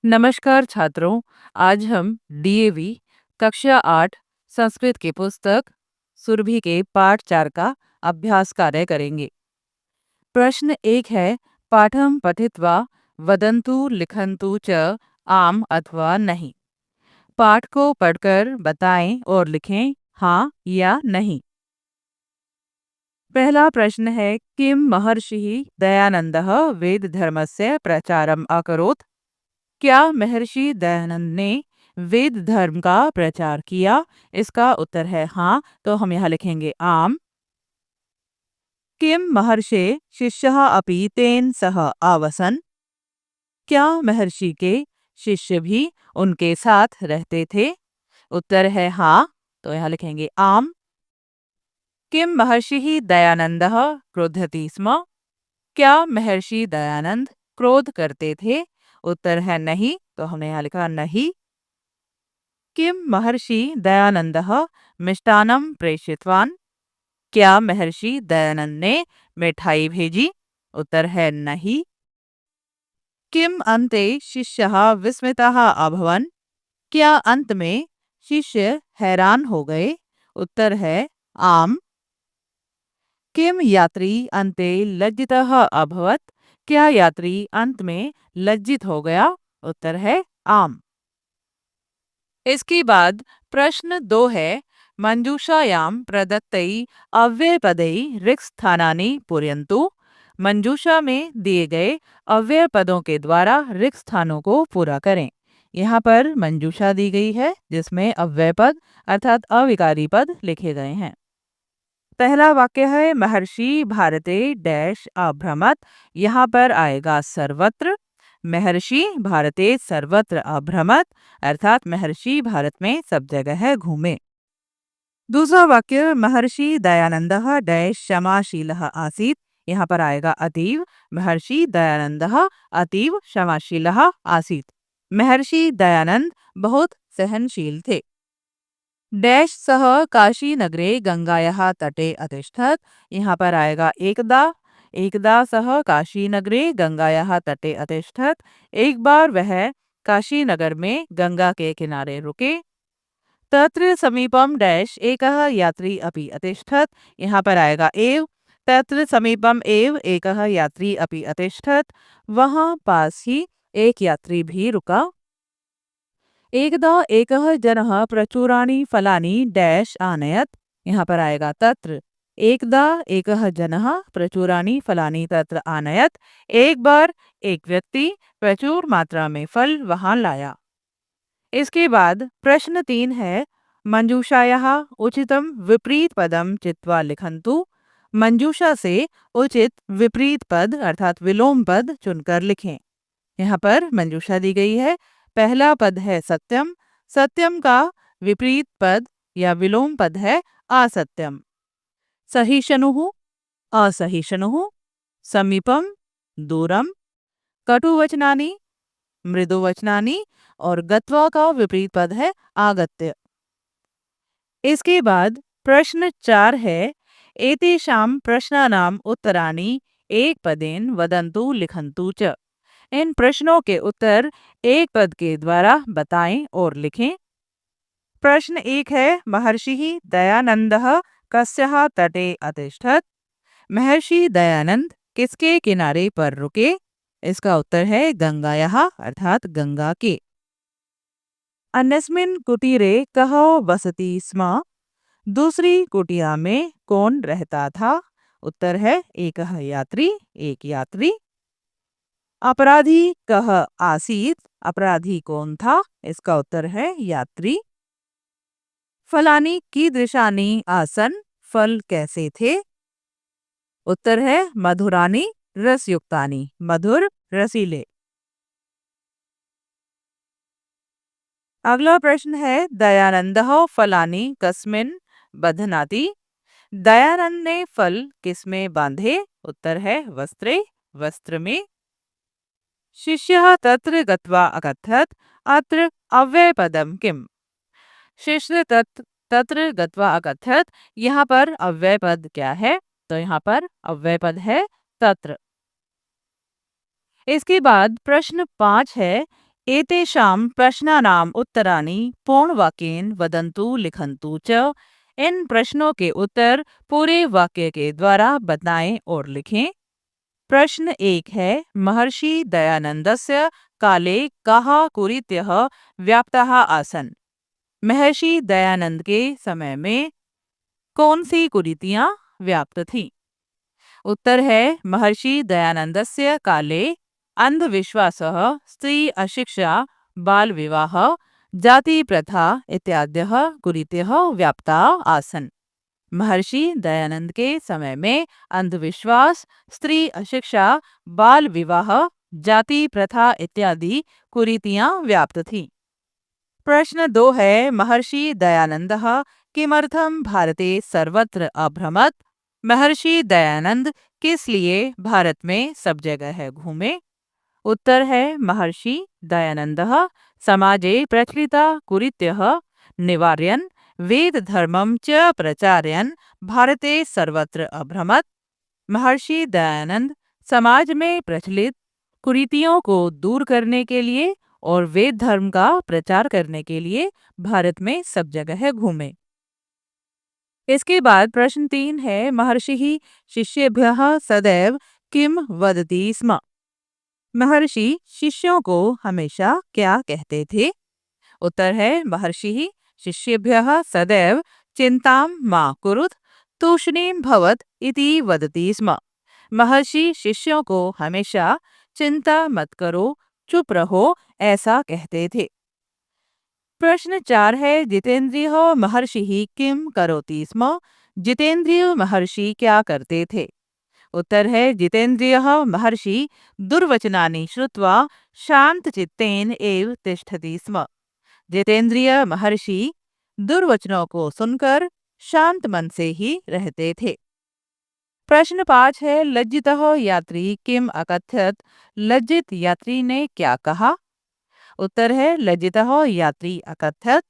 नमस्कार छात्रों। आज हम डीएवी कक्षा 8 संस्कृत की पुस्तक सुरभि के पाठ 4 का अभ्यास कार्य करेंगे। प्रश्न 1 है, पाठम पठित्वा वदन्तु लिखन्तु च आम अथवा नहीं। पाठ को पढ़कर बताएं और लिखें हाँ या नहीं। पहला प्रश्न है, किम महर्षि दयानंदः वेद धर्मस्य प्रचारम अकरोत्। क्या महर्षि दयानंद ने वेद धर्म का प्रचार किया? इसका उत्तर है हाँ, तो हम यहाँ लिखेंगे आम। किम महर्षे शिष्यः अपि तेन सह आवसन। क्या महर्षि के शिष्य भी उनके साथ रहते थे? उत्तर है हाँ, तो यहाँ लिखेंगे आम। किम महर्षि दयानंदः क्रोधति स्म। क्या महर्षि दयानंद क्रोध करते थे? उत्तर है नहीं, तो हमने यहाँ लिखा नहीं। किम महर्षि दयानंदः मिष्टान्नं प्रेषितवान्। क्या महर्षि दयानंद ने मिठाई भेजी? उत्तर है नहीं। किम अन्ते शिष्यः विस्मितः अभवन्। क्या अंत में शिष्य हैरान हो गए? उत्तर है आम। किम यात्री अन्ते लज्जितः अभवत्। क्या यात्री अंत में लज्जित हो गया? उत्तर है आम। इसके बाद प्रश्न 2 है, मंजूषायां प्रदत्तै अव्ययपदै रिक्तस्थानानि पूरयन्तु। मंजूषा में दिए गए अव्यय पदों के द्वारा रिक्त स्थानों को पूरा करें। यहाँ पर मंजूषा दी गई है जिसमें अव्यय पद अर्थात अविकारी पद लिखे गए हैं। पहला वाक्य है, महर्षि भारते डैश अभ्रमत। यहाँ पर आएगा सर्वत्र। महर्षि भारते सर्वत्र अभ्रमत अर्थात महर्षि भारत में सब जगह घूमे। दूसरा वाक्य, महर्षि दयानंदः डैश क्षमाशीलः आसीत्। यहाँ पर आएगा अतीव। महर्षि दयानंदः अतीव क्षमाशीलः आसीत्। महर्षि दयानंद बहुत सहनशील थे। डैश सह काशी नगरे गंगायाः तटे अतिष्ठत्। यहाँ पर आएगा एकदा। एकदा सह काशी नगरे गंगायाः तटे अतिष्ठत्। एक बार वह काशी नगर में गंगा के किनारे रुके। तत्र समीपम डैश एकः यात्री अपि अतिष्ठत्। यहाँ पर आएगा एव। तत्र समीपम एव एकः यात्री अपि अतिष्ठत्। वहाँ पास ही एक यात्री भी रुका। एकदा एकः जनः प्रचुराणि फलानि डैश आनयत्। यहाँ पर आएगा तत्र। एकदा एकः जनः प्रचुराणि फलानि तत्र आनयत्। एक बार एक व्यक्ति प्रचुर मात्रा में फल वहां लाया। इसके बाद प्रश्न 3 है, मंजूषायाः उचितम विपरीत पदम चित्वा लिखन्तु। मंजूषा से उचित विपरीत पद अर्थात विलोम पद चुनकर लिखें। यहाँ पर मंजूषा दी गई है। पहला पद है सत्यम। सत्यम का विपरीत पद या विलोम पद है असत्यम। सहिष्णुः असहिष्णुः। समीपम दूरम। कटुवचनानि मृदुवचनानि और गत्वा का विपरीत पद है आगत्य। इसके बाद प्रश्न 4 है, एतेषां प्रश्नानाम् उत्तराणि एक पदेन वदन्तु लिखन्तु च। इन प्रश्नों के उत्तर एक पद के द्वारा बताएं और लिखें। प्रश्न 1 है, महर्षि दयानंदः कस्याः तटे अतिष्ठत्। महर्षि दयानंद किसके किनारे पर रुके? इसका उत्तर है गंगायाः अर्थात गंगा के। अन्यस्मिन् कुटीरे कः वसति स्म। दूसरी कुटिया में कौन रहता था? उत्तर है एकः यात्री, एक यात्री। अपराधी कः आसीत्। अपराधी कौन था? इसका उत्तर है यात्री। फलानि कीदृशानि आसन्। फल कैसे थे? उत्तर है मधुरानि रसयुक्तानि। मधुर रसीले। अगला प्रश्न है, दयानंदः फलानि कस्मिन् बध्नाति। दयानंद ने फल किसमें बांधे? उत्तर है वस्त्रे, वस्त्र में। शिष्यः तत्र गत्वा अकथयत्। अत्र अव्ययपदं किम्? शिष्य तत्र गत्वा अकथयत्। यहाँ पर अव्यय पद क्या है? तो यहाँ पर अव्यय पद है तत्र। इसके बाद प्रश्न 5 है, एतेषां प्रश्नानाम् उत्तराणि पूर्णवाक्येन वदन्तु लिखन्तु च। इन प्रश्नों के उत्तर पूरे वाक्य के द्वारा बताएं और लिखें। प्रश्न एक है, महर्षि दयानंदस्य काले कः कुरीत्यः व्याप्ताः आसन्। महर्षि दयानंद के समय में कौन सी कुरीतियां व्याप्त थीं? उत्तर है, महर्षि दयानंदस्य काले अंधविश्वासः, स्त्री अशिक्षा, बाल विवाह, जाति प्रथा इत्याद्यः कुरीत्यः व्याप्ता आसन्। महर्षि दयानंद के समय में अंधविश्वास, स्त्री अशिक्षा, बाल विवाह, जाति प्रथा इत्यादि कुरीतियां व्याप्त थीं। प्रश्न दो है, महर्षि दयानंदः किमर्थं भारते सर्वत्र अभ्रमत्। महर्षि दयानंद किस लिए भारत में सब जगह घूमे? उत्तर है, महर्षि दयानंदः समाजे प्रचलिता कुरीत्यः निवार्यन् वेद धर्मं च प्रचारयन् भारते सर्वत्र अभ्रमत्। महर्षि दयानंद समाज में प्रचलित कुरीतियों को दूर करने के लिए और वेद धर्म का प्रचार करने के लिए भारत में सब जगह घूमे। इसके बाद प्रश्न तीन है, महर्षि शिष्येभ्यः सदैव किम वदति स्म। महर्षि शिष्यों को हमेशा क्या कहते थे? उत्तर है, महर्षि शिष्येभ्यः सदैव चिंतां मा कुरुत तूष्णीं भवत इति वदति स्म। महर्षि शिष्यों को हमेशा चिंता मत करो, चुप रहो, ऐसा कहते थे। प्रश्न चार है, जितेंद्रिय महर्षि किम करोति स्म। जितेंद्रिय महर्षि क्या करते थे? उत्तर है, जितेंद्रिय महर्षि दुर्वचनानि श्रुत्वा शांतचित्तेन एव तिष्ठति स्म। जितेंद्रिय महर्षि दुर्वचनों को सुनकर शांत मन से ही रहते थे। प्रश्न पाँच है, लज्जितः यात्री किम अकथयत। लज्जित यात्री ने क्या कहा? उत्तर है, लज्जितः यात्री अकथयत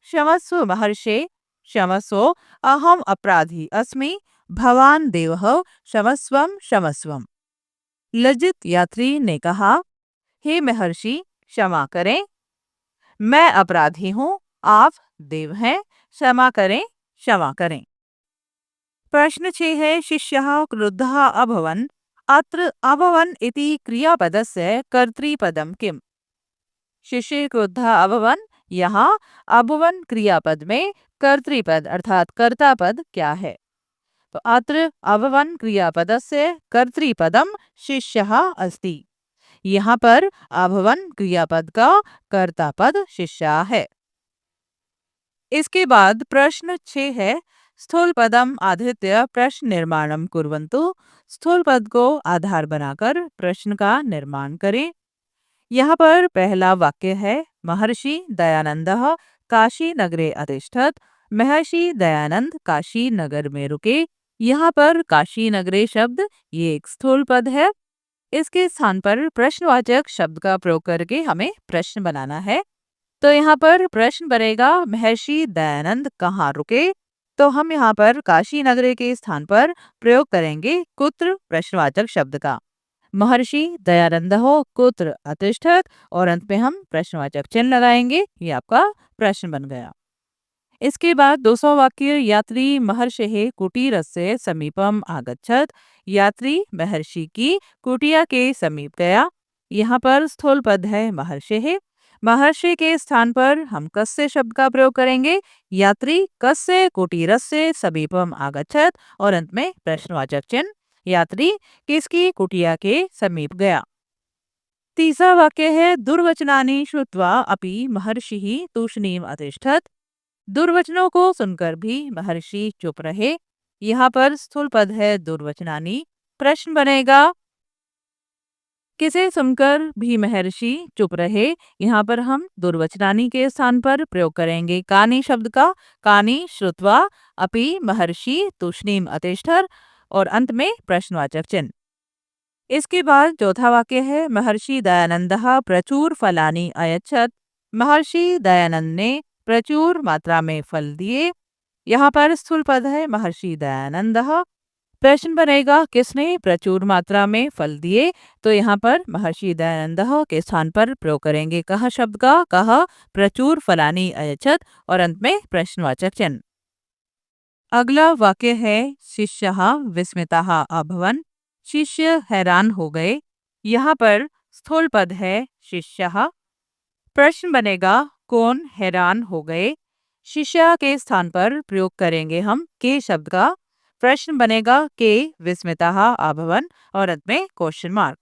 क्षमस्व महर्षे क्षमस्व, अहम अपराधी अस्मि, भवान देवः क्षमस्वम क्षमस्वम। लज्जित यात्री ने कहा, हे महर्षि क्षमा करें, मैं अपराधी हूँ, आप देव हैं, क्षमा करें क्षमा करें। प्रश्न 6 है, शिष्यः क्रुद्धः अभवन्। अत्र अभवन् इति क्रियापदस्य कर्तृपदं किम्? शिष्य क्रुद्धः अभवन्, यहाँ अभवन् क्रियापद में कर्तृपद अर्थात कर्ता पद क्या है? तो अत्र अभवन् क्रियापदस्य कर्तृपदम शिष्यः अस्ति। यहाँ पर अभवन् क्रियापद का कर्ता पद शिष्या है। इसके बाद प्रश्न 6 है, स्थूल पदम आधृत्य प्रश्न निर्माणम कुर्वन्तु। स्थूल पद को आधार बनाकर प्रश्न का निर्माण करें। यहाँ पर पहला वाक्य है, महर्षि दयानंदः काशी नगरे अतिष्ठत। महर्षि दयानंद काशी नगर में रुके। यहाँ पर काशी नगरे शब्द ये एक स्थूल पद है। इसके स्थान पर प्रश्नवाचक शब्द का प्रयोग करके हमें प्रश्न बनाना है। तो यहाँ पर प्रश्न बनेगा, महर्षि दयानंद कहाँ रुके? तो हम यहाँ पर काशी नगरे के स्थान पर प्रयोग करेंगे कुत्र प्रश्नवाचक शब्द का। महर्षि दयानंदः कुत्र अतिष्ठत और अंत में हम प्रश्नवाचक चिन्ह लगाएंगे। ये आपका प्रश्न बन गया। इसके बाद 200 वाक्य, यात्री महर्षेः कुटीरस्य समीपम आगच्छत। यात्री महर्षि की कुटिया के समीप गया। यहाँ पर स्थूल पद है महर्षेः। महर्षि के स्थान पर हम कस्य शब्द का प्रयोग करेंगे। यात्री कस्य कुटीरस्य समीपम आगच्छत और अंत में प्रश्नवाचक चिन्ह। यात्री किसकी कुटिया के समीप गया। तीसरा वाक्य है, दुर्वचनानि श्रुत्वा अपि महर्षिः तूष्णीम अतिष्ठत। दुर्वचनों को सुनकर भी महर्षि चुप रहे। यहाँ पर स्थूल पद है दुर्वचनानि। प्रश्न बनेगा, किसे सुनकर भी महर्षि चुप रहे? यहाँ पर हम दुर्वचनानि के स्थान पर प्रयोग करेंगे कानि शब्द का। कानि श्रुत्वा अपि महर्षि तूष्णीम अतिष्ठत और अंत में प्रश्नवाचक चिन्ह। इसके बाद चौथा वाक्य है, महर्षि दयानंदः प्रचुर फलानि अयच्छत। महर्षि दयानंद ने प्रचुर मात्रा में फल दिए। यहाँ पर स्थूल पद है महर्षि दयानंदः। प्रश्न बनेगा किसने प्रचुर मात्रा में फल दिए। तो यहाँ पर महर्षि दयानंद के स्थान पर प्रयोग करेंगे कह शब्द का। कह प्रचुर फलानि अयच्छत् और अंत में प्रश्नवाचक चिन्ह। अगला वाक्य है शिष्यः विस्मिताः अभवन्। शिष्य हैरान हो गए। यहाँ पर स्थूल पद है शिष्यः। प्रश्न बनेगा कौन हैरान हो गए। शिष्य के स्थान पर प्रयोग करेंगे हम के शब्द का। प्रश्न बनेगा के विस्मिताः अभवन् और अंत में क्वेश्चन मार्क।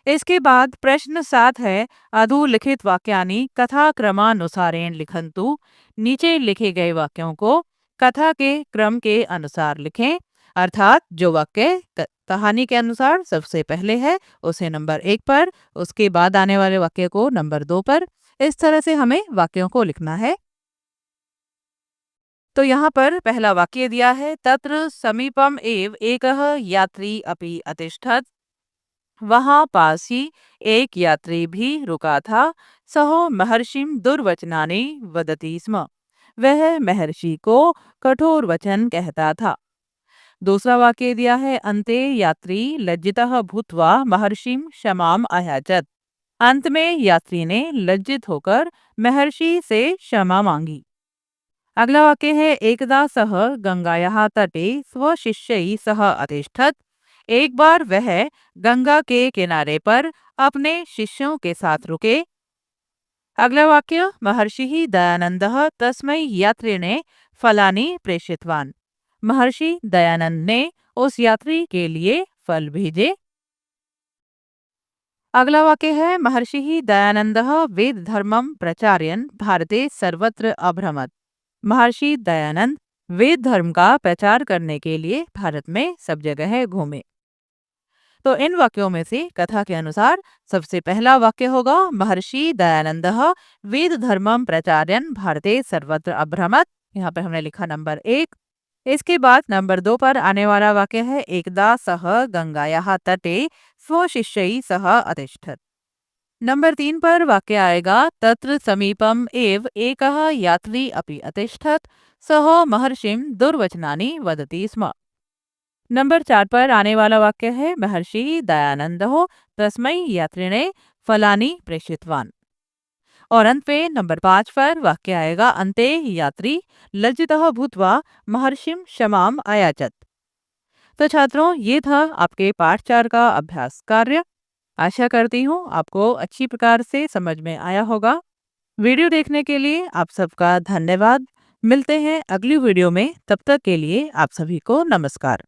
इसके बाद प्रश्न 7 है अधोलिखित वाक्यानि कथा क्रमानुसारेण लिखन्तु। नीचे लिखे गए वाक्यों को कथा के क्रम के अनुसार लिखें। अर्थात जो वाक्य कहानी के अनुसार सबसे पहले है उसे नंबर 1 पर, उसके बाद आने वाले वाक्य को नंबर 2 पर। इस तरह से हमें वाक्यों को लिखना है। तो यहाँ पर पहला वाक्य दिया है तत्र समीपम एव एकः यात्री अपि अतिष्ठत्। वहां पास ही एक यात्री भी रुका था। सह महर्षिम दुर्वचनानि वदति स्म। वह महर्षि को कठोर वचन कहता था। दूसरा वाक्य दिया है अन्ते यात्री लज्जितः भूत्वा महर्षिम क्षमाम अयाचत। अंत में यात्री ने लज्जित होकर महर्षि से क्षमा मांगी। अगला वाक्य है एकदा सह गंगायाः तटे स्वशिष्यैः सह अतिष्ठत्। एक बार वह गंगा के किनारे पर अपने शिष्यों के साथ रुके। अगला वाक्य महर्षि दयानंदः तस्मै यात्रिणे फलानि प्रेषितवान्। महर्षि दयानंद ने उस यात्री के लिए फल भेजे। अगला वाक्य है महर्षि दयानंदः वेद धर्मम प्रचार्यन् भारते सर्वत्र अभ्रमत्। महर्षि दयानंद वेद धर्म का प्रचार करने के लिए भारत में सब जगह घूमे। तो इन वाक्यों में से कथा के अनुसार सबसे पहला वाक्य होगा महर्षि दयानंदः वेद धर्मम प्रचार्यन् भारते सर्वत्र अभ्रमत्। यहाँ पर हमने लिखा नंबर 1। इसके बाद नंबर 2 पर आने वाला वाक्य है एकदा सह गंगायाः तटे स्वशिष्यैः सह अतिष्ठत्। नंबर 3 पर वाक्य आएगा तत्र समीपम एव एकः यात्री अपि अतिष्ठत्। सह महर्षिम दुर्वचनानि वदति स्म। नंबर 4 पर आने वाला वाक्य है महर्षि दयानंदः तस्मै यात्रिणे फलानि प्रेषितवान्। और अंत में नंबर 5 पर वाक्य आएगा अन्ते यात्री लज्जितः भूत्वा महर्षिम क्षमाम अयाचत। तो छात्रों ये था आपके पाठ 4 का अभ्यास कार्य। आशा करती हूँ आपको अच्छी प्रकार से समझ में आया होगा। वीडियो देखने के लिए आप सबका धन्यवाद। मिलते हैं अगली वीडियो में, तब तक के लिए आप सभी को नमस्कार।